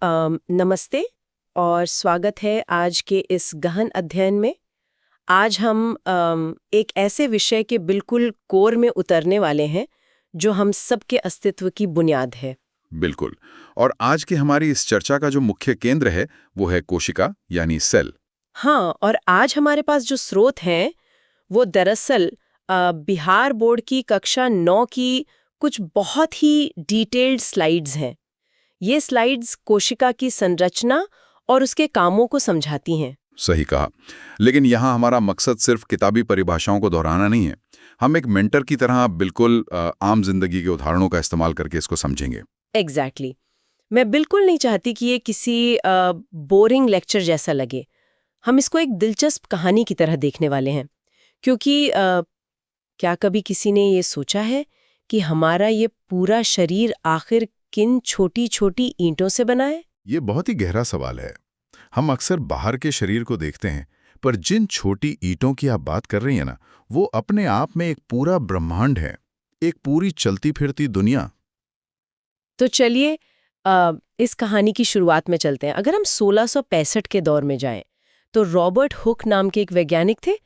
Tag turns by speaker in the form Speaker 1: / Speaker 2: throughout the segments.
Speaker 1: नमस्ते और स्वागत है आज के इस गहन अध्ययन में। आज हम एक ऐसे विषय के बिल्कुल कोर में उतरने वाले हैं जो हम सबके अस्तित्व की बुनियाद है।
Speaker 2: बिल्कुल। और आज की हमारी इस चर्चा का जो मुख्य केंद्र है वो है कोशिका यानी सेल।
Speaker 1: हाँ, और आज हमारे पास जो स्रोत हैं वो दरअसल बिहार बोर्ड की कक्षा 9 की कुछ बहुत ही डिटेल्ड स्लाइड्स हैं। ये स्लाइड्स कोशिका की संरचना और उसके कामों को समझाती हैं।
Speaker 2: सही कहा। लेकिन यहाँ हमारा मकसद सिर्फ किताबी परिभाषाओं को दोहराना नहीं है। हम एक मेंटर की तरह बिल्कुल आम जिंदगी के उदाहरणों का इस्तेमाल करके इसको समझेंगे।
Speaker 1: एग्जैक्टली मैं बिल्कुल नहीं चाहती कि ये किसी बोरिंग लेक्चर जैसा लगे। हम इसको एक दिलचस्प कहानी की तरह देखने वाले हैं, क्योंकि क्या कभी किसी ने ये सोचा है कि हमारा ये पूरा शरीर आखिर किन छोटी छोटी ईंटों से बना है?
Speaker 3: ये बहुत ही गहरा सवाल है। हम अक्सर बाहर के शरीर को देखते हैं, पर जिन छोटी ईंटों की आप बात कर रही हैं ना, वो अपने आप में एक पूरा ब्रह्मांड है, एक पूरी चलती फिरती दुनिया।
Speaker 1: तो चलिए इस कहानी की शुरुआत में चलते हैं। अगर हम 1665 के दौर में जाएं, तो रॉबर्ट हुक नाम के एक वैज्ञानिक थे।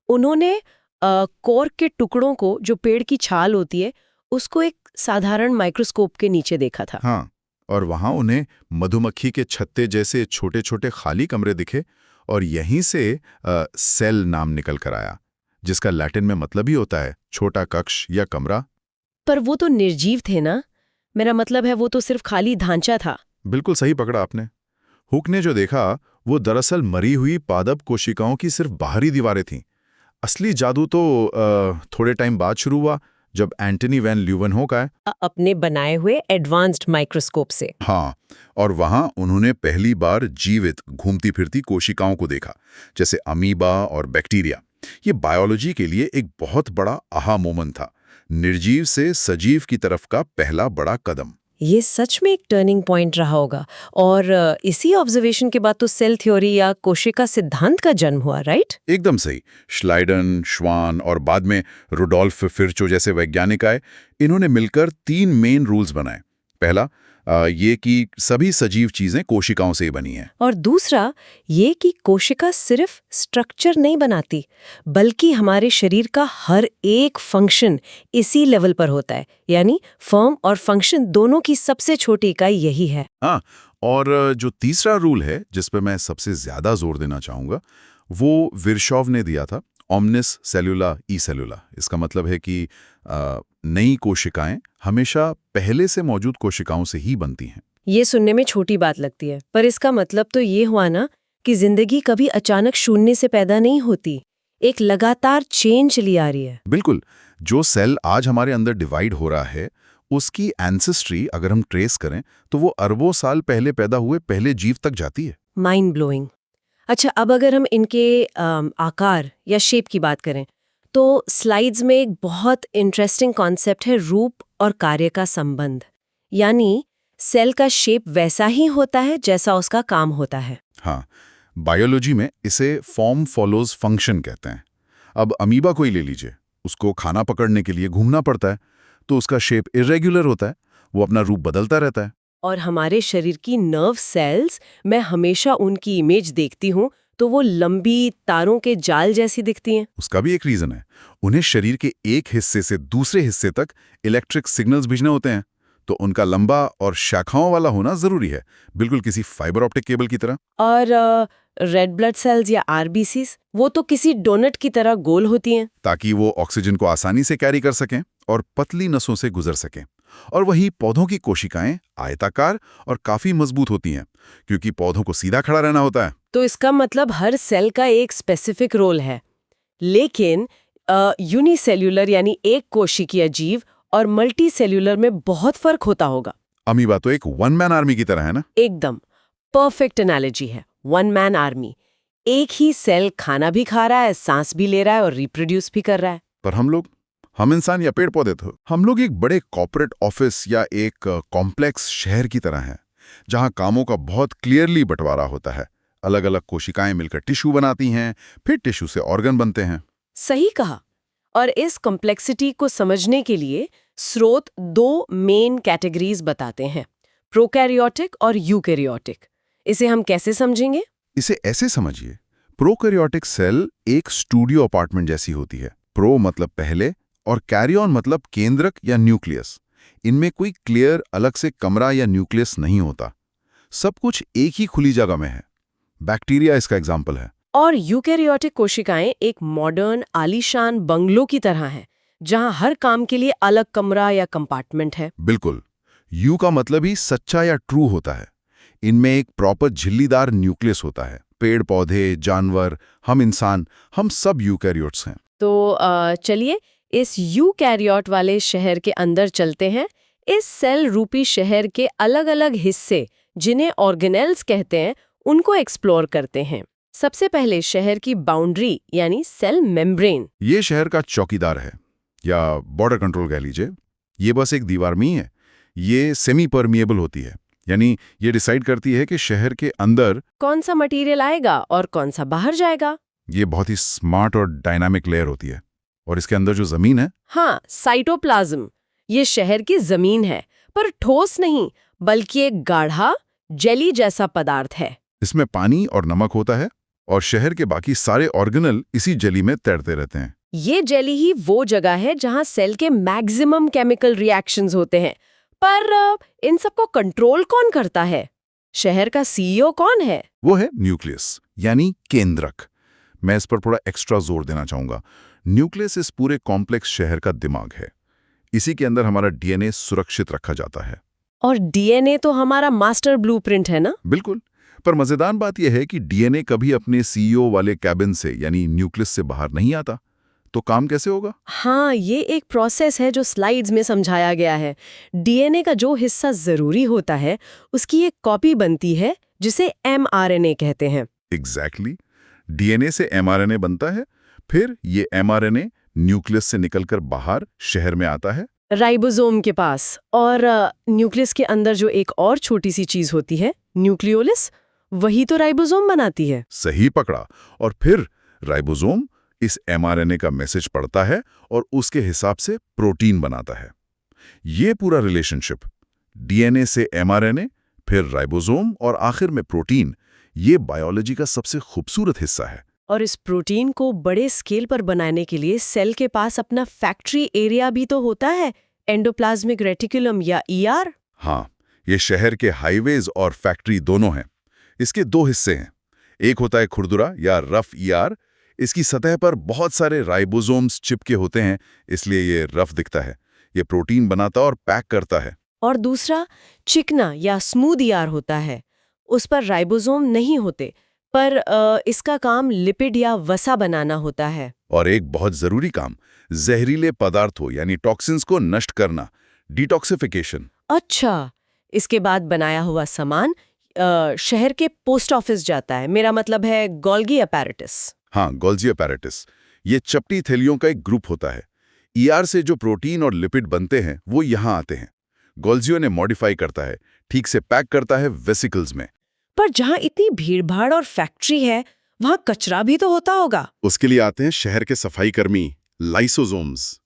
Speaker 1: उन्होंने कॉर्क के टुकड़ों को, जो पेड़ की छाल होती है, उसको एक साधारण माइक्रोस्कोप के नीचे देखा था।
Speaker 3: हाँ, और वहां उन्हें मधुमक्खी के छत्ते जैसे छोटे छोटे खाली कमरे दिखे, और यहीं से सेल नाम निकल कर आया, जिसका लैटिन में मतलब ही होता है छोटा कक्ष या कमरा।
Speaker 1: पर वो तो निर्जीव थे ना? मेरा मतलब है वो तो सिर्फ खाली ढांचा था।
Speaker 3: बिल्कुल सही पकड़ा आपने। हुक ने जो देखा वो दरअसल मरी हुई पादप कोशिकाओं की सिर्फ बाहरी दीवारें थीं। असली जादू तो थोड़े टाइम बाद शुरू हुआ, जब एंटनी वैन ल्यूवेनहोक आए
Speaker 1: अपने बनाए हुए एडवांस्ड माइक्रोस्कोप से।
Speaker 2: हाँ, और वहां उन्होंने पहली बार जीवित घूमती फिरती कोशिकाओं को देखा, जैसे अमीबा और बैक्टीरिया। ये बायोलॉजी के लिए एक बहुत बड़ा आहा मोमेंट था। निर्जीव से सजीव की तरफ का पहला बड़ा कदम।
Speaker 1: ये सच में एक टर्निंग पॉइंट रहा होगा। और इसी ऑब्जर्वेशन के बाद तो सेल थ्योरी या कोशिका सिद्धांत का जन्म हुआ, राइट?
Speaker 2: एकदम सही। श्लाइडन, श्वान और बाद में रुडोल्फ फिरचो जैसे वैज्ञानिक आए। इन्होंने मिलकर 3 मेन रूल्स बनाए। पहला ये कि सभी सजीव चीजें कोशिकाओं से ही बनी हैं।
Speaker 1: और दूसरा ये कि कोशिका सिर्फ स्ट्रक्चर नहीं बनाती, बल्कि हमारे शरीर का हर एक फंक्शन इसी लेवल पर होता है। यानी फॉर्म और फंक्शन दोनों की सबसे छोटी इकाई यही है।
Speaker 3: हाँ, और जो तीसरा रूल है जिस पे मैं सबसे ज्यादा जोर देना चाहूंगा, वो विरशॉव ने दिया था, ओमनिस सेलुला ई सेलुला। इसका मतलब है कि नई कोशिकाएं हमेशा पहले से मौजूद कोशिकाओं से ही बनती हैं।
Speaker 1: ये सुनने में छोटी बात लगती है, पर इसका मतलब तो ये हुआ ना कि जिंदगी कभी अचानक शून्य से पैदा नहीं होती, एक लगातार चेंज चली आ रही है।
Speaker 3: बिल्कुल। जो सेल आज हमारे अंदर डिवाइड हो रहा है, उसकी एंसेस्ट्री अगर हम ट्रेस करें तो वो अरबों साल पहले पैदा हुए पहले जीव तक जाती है।
Speaker 1: Mind blowing. अच्छा, अब अगर हम इनके आकार या शेप की बात करें, तो स्लाइड्स में एक बहुत इंटरेस्टिंग कॉन्सेप्ट है रूप और कार्य का संबंध। यानी सेल का शेप वैसा ही होता है जैसा उसका काम होता है।
Speaker 3: हाँ, बायोलॉजी में इसे फॉर्म फॉलोज फंक्शन कहते हैं। अब अमीबा को ही ले लीजिए, उसको खाना पकड़ने के लिए घूमना पड़ता है, तो उसका शेप इरेग्युलर होता है, वो अपना रूप बदलता रहता है।
Speaker 1: और हमारे शरीर की नर्व सेल्स, मैं हमेशा उनकी इमेज देखती हूँ तो वो लंबी तारों के जाल जैसी दिखती हैं।
Speaker 3: उसका भी एक रीजन है। उन्हें शरीर के एक हिस्से से दूसरे हिस्से तक इलेक्ट्रिक सिग्नल्स भेजने होते हैं, तो उनका लंबा और शाखाओं वाला होना जरूरी है, बिल्कुल किसी फाइबर ऑप्टिक केबल की तरह।
Speaker 1: और रेड ब्लड सेल्स या आरबीसीज, वो तो किसी डोनट की तरह गोल होती हैं,
Speaker 3: ताकि वो ऑक्सीजन को आसानी से कैरी कर सकें और पतली नसों से गुजर सकें। और वही पौधों की कोशिकाएं आयताकार और काफी मजबूत होती हैं, क्योंकि पौधों को सीधा खड़ा रहना होता है।
Speaker 1: तो इसका मतलब हर सेल का एक स्पेसिफिक रोल है। लेकिन यूनिसेल्यूलर यानी एक कोशिकीय जीव और मल्टी सेल्यूलर में बहुत फर्क होता होगा।
Speaker 3: अमीबा तो एक वन मैन आर्मी की तरह है ना?
Speaker 1: एकदम परफेक्ट एनालॉजी है। One man army. एक ही सेल खाना भी खा रहा है, सांस भी ले रहा है और रिप्रोड्यूस भी कर रहा है।
Speaker 3: पर हम इंसान या पेड़ पौधे तो हम लोग एक बड़े कॉर्पोरेट ऑफिस या एक कॉम्प्लेक्स शहर की तरह हैं, जहां कामों का बहुत क्लियरली बंटवारा होता है। अलग अलग कोशिकाएं मिलकर टिश्यू बनाती हैं, फिर टिश्यू से ऑर्गन बनते हैं।
Speaker 1: सही कहा। और इस कॉम्प्लेक्सिटी को समझने के लिए स्रोत 2 मेन कैटेगरीज बताते हैं, प्रोकैरियोटिक और यूकैरियोटिक। इसे हम कैसे समझेंगे?
Speaker 3: इसे ऐसे समझिए, प्रोकैरियोटिक सेल एक स्टूडियो अपार्टमेंट जैसी होती है। प्रो मतलब पहले और कैरियन मतलब केंद्रक या न्यूक्लियस। इनमें कोई क्लियर अलग से कमरा या न्यूक्लियस नहीं होता, सब कुछ एक ही खुली जगह में है। बैक्टीरिया इसका एग्जाम्पल है।
Speaker 1: और यूकैरियोटिक कोशिकाएं एक मॉडर्न आलीशान बंगलो की तरह हैं, जहां हर काम के लिए अलग कमरा या कंपार्टमेंट है।
Speaker 3: बिल्कुल, यू का मतलब ही सच्चा या ट्रू होता है। इनमें एक प्रॉपर झिल्लीदार न्यूक्लियस होता है। पेड़ पौधे, जानवर, हम इंसान, हम सब यूकैरियोट्स हैं।
Speaker 1: तो चलिए इस यूकैरियोट वाले शहर के अंदर चलते हैं। इस सेल रूपी शहर के अलग-अलग हिस्से, जिन्हें ऑर्गेनेल्स कहते हैं, उनको एक्सप्लोर करते हैं। सबसे पहले शहर की बाउंड्री यानी सेल मेम्ब्रेन।
Speaker 3: ये शहर का चौकीदार है, या बॉर्डर कंट्रोल कह लीजिए। ये बस एक दीवार में ही है। ये सेमी परमिएबल होती है, यानी ये डिसाइड करती है कि शहर के अंदर
Speaker 1: कौन सा मटेरियल आएगा और कौन सा बाहर जाएगा।
Speaker 3: ये बहुत ही स्मार्ट और डायनामिक लेयर होती है। और इसके अंदर जो जमीन है,
Speaker 1: हाँ, साइटोप्लाज्म। ये शहर की जमीन है, पर ठोस नहीं, बल्कि एक गाढ़ा जेली जैसा पदार्थ है।
Speaker 3: इसमें पानी और नमक होता है, और शहर के बाकी सारे ऑर्गेनल इसी जेली में तैरते रहते हैं।
Speaker 1: ये जेली ही वो जगह है जहां सेल के मैक्सिमम केमिकल रिएक्शंस होते हैं। पर इन सबको कंट्रोल कौन करता है? शहर का सीईओ कौन है?
Speaker 3: वो है न्यूक्लियस, यानी केंद्रक। मैं इस पर थोड़ा एक्स्ट्रा जोर देना चाहूंगा। न्यूक्लियस इस पूरे कॉम्प्लेक्स शहर का दिमाग है। इसी के अंदर हमारा डीएनए सुरक्षित रखा जाता है।
Speaker 1: और डीएनए तो हमारा मास्टर ब्लूप्रिंट है ना?
Speaker 3: बिल्कुल, पर मजेदार बात यह है कि डीएनए कभी अपने सीईओ वाले कैबिन से यानी न्यूक्लियस से बाहर नहीं आता। तो काम कैसे होगा?
Speaker 1: हाँ, ये एक प्रोसेस है जो स्लाइड्स में समझाया गया है। डीएनए का जो हिस्सा जरूरी होता है, उसकी एक कॉपी बनती है जिसे एमआरएनए कहते हैं।
Speaker 3: एग्जैक्टली। डीएनए से एमआरएनए बनता है, फिर ये एमआरएनए न्यूक्लियस से निकलकर बाहर शहर में आता है
Speaker 1: राइबोसोम के पास। और न्यूक्लियस के अंदर जो एक और छोटी सी चीज होती है, न्यूक्लियोलिस, वही तो राइबोसोम बनाती है।
Speaker 3: सही पकड़ा। और फिर राइबोसोम इस एमआरएनए का मैसेज पढ़ता है और उसके हिसाब से प्रोटीन बनाता है। ये पूरा रिलेशनशिप, डीएनए से एमआरएनए, फिर राइबोसोम और आखिर में प्रोटीन, ये बायोलॉजी का सबसे खूबसूरत हिस्सा है।
Speaker 1: और इस प्रोटीन को बड़े स्केल पर बनाने के लिए सेल के पास अपना फैक्ट्री एरिया भी तो होता है, एंडोप्लाज्मिक रेटिकुलम या ईआर।
Speaker 3: हाँ, ये शहर के हाईवेज और फैक्ट्री दोनों हैं। इसके दो हिस्से हैं। एक होता है खुरदुरा या रफ ईआर। इसकी सतह पर बहुत सारे राइबोसोम्स चिपके होते हैं, इसलिए ये रफ दिखता है। ये प्रोटीन बनाता और पैक करता है।
Speaker 1: और दूसरा चिकना या स्मूथ ईआर होता है। उस पर राइबोसोम नहीं होते, पर इसका काम लिपिड या वसा बनाना होता है।
Speaker 3: और एक बहुत जरूरी काम, जहरीले पदार्थों यानी टॉक्सिन्स को नष्ट करना, डिटॉक्सिफिकेशन।
Speaker 1: अच्छा, इसके बाद बनाया हुआ सामान शहर के पोस्ट ऑफिस जाता है। मेरा मतलब है गोल्गी अपैरेटस।
Speaker 3: हाँ, गोल्जी अपैरेटस। ये चपटी थैलियों का एक ग्रुप होता है। ईआर से जो प्रोटीन और लिपिड बनते हैं वो यहाँ आते हैं। गोल्जियो ने मॉडिफाई करता है, ठीक से पैक करता है वेसिकल्स में।
Speaker 1: पर जहाँ इतनी भीड़-भाड़ और फैक्ट्री है, वहाँ कचरा भी तो होता होगा।
Speaker 3: उसके लिए आते हैं शहर के सफाई कर्मी, लाइसोसोम्स।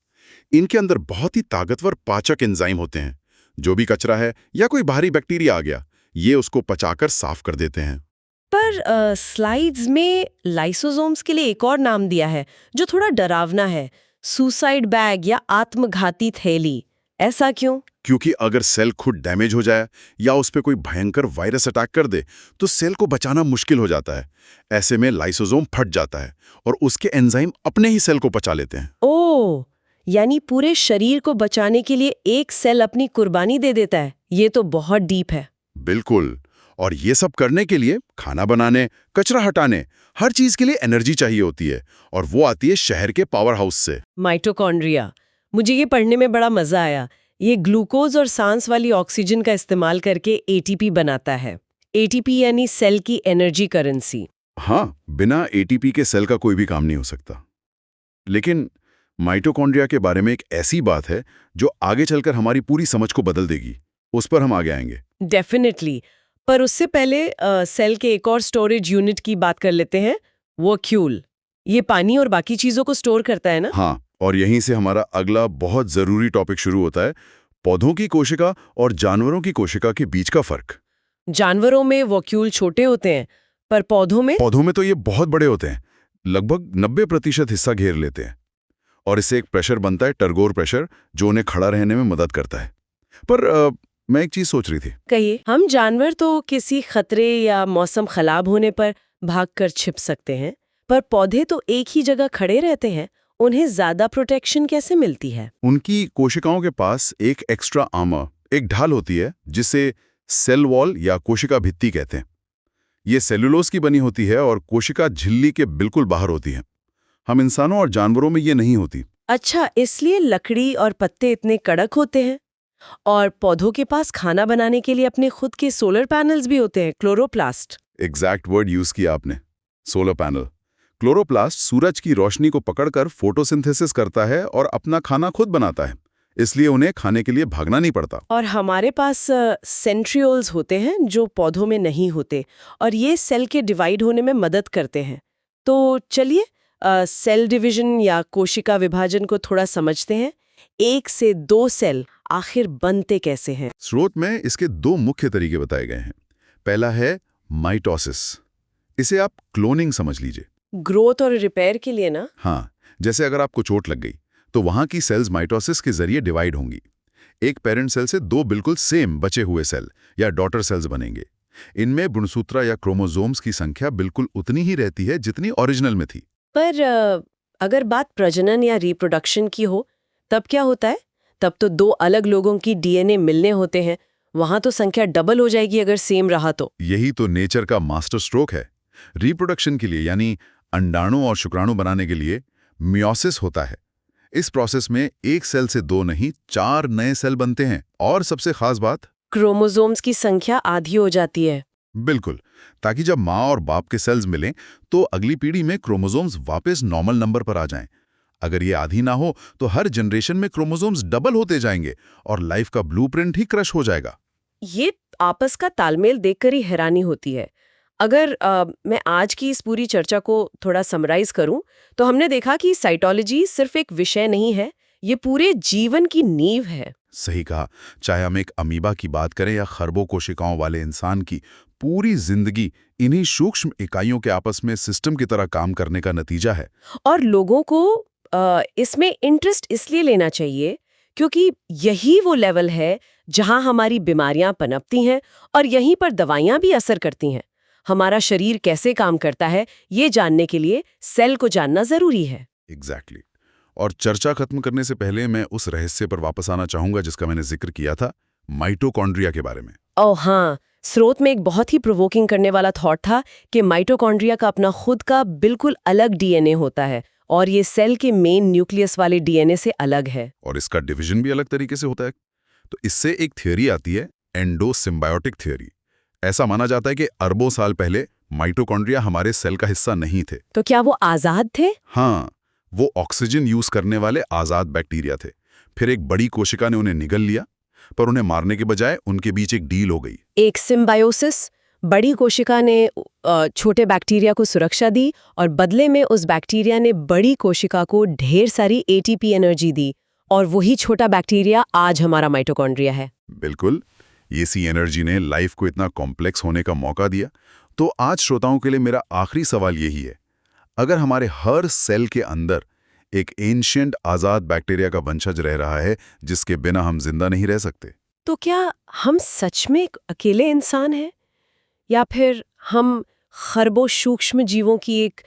Speaker 3: इनके अंदर बहुत ही ताकतवर पाचक एंजाइम होते हैं। जो भी कचरा है या कोई बाहरी बैक्टीरिया आ गया, ये उसको पचाकर साफ कर देते हैं।
Speaker 1: पर स्लाइड्स में लाइसोसोम्स के लिए एक और नाम दिया है जो थोड़ा डरावना है, सुसाइड बैग या आत्मघाती थैली। ऐसा क्यों?
Speaker 3: क्योंकि अगर सेल खुद डैमेज हो जाए या उस पर कोई भयंकर वायरस अटैक कर दे तो सेल को बचाना मुश्किल हो जाता है। ऐसे में लाइसोसोम फट जाता है और उसके एंजाइम अपने ही सेल को पचा लेते हैं।
Speaker 1: ओह, यानी पूरे शरीर को बचाने के लिए एक सेल अपनी कुर्बानी दे देता है। ये तो बहुत डीप है।
Speaker 3: बिल्कुल। और ये सब करने के लिए खाना बनाने, कचरा हटाने, हर चीज के लिए एनर्जी चाहिए होती है, और वो आती है शहर के पावर हाउस से।
Speaker 1: माइटोकॉन्ड्रिया। मुझे ये पढ़ने में बड़ा मजा आया। ये ग्लूकोज और सांस वाली ऑक्सीजन का इस्तेमाल करके एटीपी बनाता है। एटीपी यानी सेल की एनर्जी करेंसी।
Speaker 3: हाँ, बिना एटीपी के सेल का कोई भी काम नहीं हो सकता। लेकिन माइटोकॉन्ड्रिया के बारे में एक ऐसी बात है जो आगे चलकर हमारी पूरी समझ को बदल देगी। उस पर हम आगे आएंगे।
Speaker 1: डेफिनेटली। पर उससे पहले सेल के एक और स्टोरेज यूनिट की बात कर लेते हैं, वैक्यूल। ये पानी और बाकी चीजों को स्टोर करता है ना?
Speaker 3: हाँ, और यहीं से हमारा अगला बहुत जरूरी टॉपिक शुरू होता है, पौधों की कोशिका और जानवरों की कोशिका के बीच का फर्क।
Speaker 1: जानवरों में वॉक्यूल छोटे होते हैं, पर
Speaker 3: पौधों में तो ये बहुत बड़े होते हैं, लगभग 90% हिस्सा घेर लेते हैं। और इससे एक प्रेशर बनता है, टर्गोर प्रेशर, जो उन्हें खड़ा रहने में मदद करता है। पर मैं एक चीज सोच रही थी।
Speaker 1: कहिए। हम जानवर तो किसी खतरे या मौसम खराब होने पर भागकर छिप सकते हैं, पर पौधे तो एक ही जगह खड़े रहते हैं। उन्हें ज्यादा प्रोटेक्शन कैसे मिलती है?
Speaker 3: उनकी कोशिकाओं के पास एक एक्स्ट्रा आर्मर, एक ढाल होती है जिसे सेल वॉल या कोशिका भित्ति कहते हैं। ये सेलुलोज की बनी होती है और कोशिका झिल्ली के बिल्कुल बाहर होती है। हम इंसानों और जानवरों में ये नहीं होती।
Speaker 1: अच्छा, इसलिए लकड़ी और पत्ते इतने कड़क होते हैं। और पौधों के पास खाना बनाने के लिए अपने खुद के सोलर पैनल्स भी होते हैं, क्लोरोप्लास्ट।
Speaker 3: एग्जैक्ट वर्ड यूज किया आपने, सोलर पैनल। क्लोरोप्लास्ट सूरज की रोशनी को पकड़कर फोटोसिंथेसिस करता है और अपना खाना खुद बनाता है, इसलिए उन्हें खाने के लिए भागना नहीं पड़ता।
Speaker 1: और हमारे पास सेंट्रियोल्स होते हैं जो पौधों में नहीं होते, और ये सेल के डिवाइड होने में मदद करते हैं। तो चलिए सेल डिवीजन या कोशिका विभाजन को थोड़ा समझते हैं। 1 से 2 सेल आखिर बनते कैसे हैं?
Speaker 3: स्रोत में इसके 2 मुख्य तरीके बताए गए हैं। पहला है माइटोसिस, इसे आप क्लोनिंग समझ लीजिए।
Speaker 1: ग्रोथ और रिपेयर के लिए ना?
Speaker 3: हाँ, जैसे अगर आपको चोट लग गई तो वहां की सेल्स माइटोसिस के जरिए डिवाइड होंगी। एक पेरेंट सेल से 2 बिल्कुल सेम बचे हुए सेल या डॉटर सेल्स बनेंगे। इनमें गुणसूत्र या क्रोमोसोम्स की संख्या बिल्कुल उतनी ही रहती है जितनी ओरिजिनल में थी।
Speaker 1: पर अगर बात प्रजनन या रिप्रोडक्शन की हो, तब क्या होता है? तब तो 2 अलग लोगों की डीएनए मिलने होते हैं। वहां तो संख्या डबल हो जाएगी अगर सेम रहा तो।
Speaker 3: यही तो नेचर का मास्टर स्ट्रोक है। रिप्रोडक्शन के लिए, यानी अंडाणु और शुक्राणु बनाने के लिए, मियोसिस होता है। इस प्रोसेस में 1 सेल से 2 नहीं, 4 नए सेल बनते हैं। और सबसे खास बात,
Speaker 1: क्रोमोसोम्स की संख्या आधी हो जाती है।
Speaker 3: बिल्कुल, ताकि जब माँ और बाप के सेल्स मिलें तो अगली पीढ़ी में क्रोमोसोम्स वापस नॉर्मल नंबर पर आ जाएं। अगर ये आधी ना हो तो हर जनरेशन में क्रोमोसोम्स डबल होते जाएंगे और लाइफ का ब्लूप्रिंट ही क्रश हो जाएगा।
Speaker 1: ये आपस का तालमेल देखकर ही हैरानी होती है। अगर मैं आज की इस पूरी चर्चा को थोड़ा समराइज करूं, तो हमने देखा कि साइटोलॉजी सिर्फ एक विषय नहीं है, ये पूरे जीवन की नींव है।
Speaker 3: सही कहा। चाहे हम एक अमीबा की बात करें या खरबों कोशिकाओं वाले इंसान की, पूरी जिंदगी इन्हीं सूक्ष्म इकाइयों के आपस में सिस्टम की तरह काम करने का नतीजा है।
Speaker 1: और लोगों को इसमें इंटरेस्ट इसलिए लेना चाहिए क्योंकि यही वो लेवल है जहां हमारी बीमारियां पनपती हैं और यहीं पर दवाइयां भी असर करती हैं। हमारा शरीर कैसे काम करता है, ये जानने के लिए सेल को जानना जरूरी है।
Speaker 3: एग्जैक्टली। और चर्चा खत्म करने से पहले मैं उस रहस्य पर वापस आना चाहूंगा जिसका मैंने जिक्र किया था, माइटोकॉन्ड्रिया के बारे में।
Speaker 1: ओह हाँ, स्रोत में एक बहुत ही प्रोवोकिंग करने वाला थॉट था कि माइटोकॉन्ड्रिया का अपना खुद का बिल्कुल अलग डीएनए होता है और ये सेल के मेन न्यूक्लियस वाले डीएनए से अलग है।
Speaker 3: और इसका डिवीजन भी अलग तरीके से होता है। तो इससे एक थियोरी आती है, एंडोसिम्बायोटिक थियोरी। ऐसा माना जाता है कि अरबों साल पहले माइटोकॉन्ड्रिया हमारे सेल का हिस्सा नहीं थे।
Speaker 1: तो क्या वो आजाद थे?
Speaker 3: हाँ, वो ऑक्सीजन यूज करने वाले आजाद बैक्टीरिया थे। फिर एक बड़ी कोशिका ने उन्हें निगल लिया, पर उन्हें मारने के बजाय उनके बीच एक डील हो गई।
Speaker 1: एक सिम्बायोसिस। बड़ी कोशिका ने छोटे बैक्टीरिया को सुरक्षा दी और बदले में उस बैक्टीरिया ने बड़ी कोशिका को ढेर सारी एटीपी एनर्जी दी, और वही छोटा बैक्टीरिया आज हमारा माइटोकॉन्ड्रिया है।
Speaker 3: बिल्कुल, इसी एनर्जी ने लाइफ को इतना कॉम्प्लेक्स होने का मौका दिया। तो आज श्रोताओं के लिए मेरा आखिरी सवाल यही है, अगर हमारे हर सेल के अंदर एक एंशिएंट आजाद बैक्टीरिया का वंशज रह रहा है जिसके बिना हम जिंदा नहीं रह सकते,
Speaker 1: तो क्या हम सच में एक अकेले इंसान हैं, या फिर हम खरबों सूक्ष्म जीवों की एक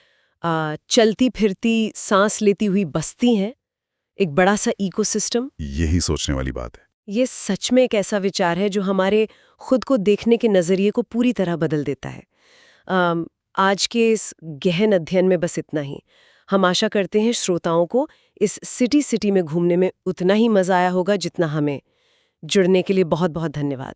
Speaker 1: चलती फिरती सांस लेती हुई बस्ती हैं, एक बड़ा सा इकोसिस्टम?
Speaker 3: यही सोचने वाली बात है।
Speaker 1: ये सच में एक ऐसा विचार है जो हमारे खुद को देखने के नज़रिए को पूरी तरह बदल देता है। आज के इस गहन अध्ययन में बस इतना ही। हम आशा करते हैं श्रोताओं को इस सिटी में घूमने में उतना ही मज़ा आया होगा जितना हमें। जुड़ने के लिए बहुत बहुत धन्यवाद।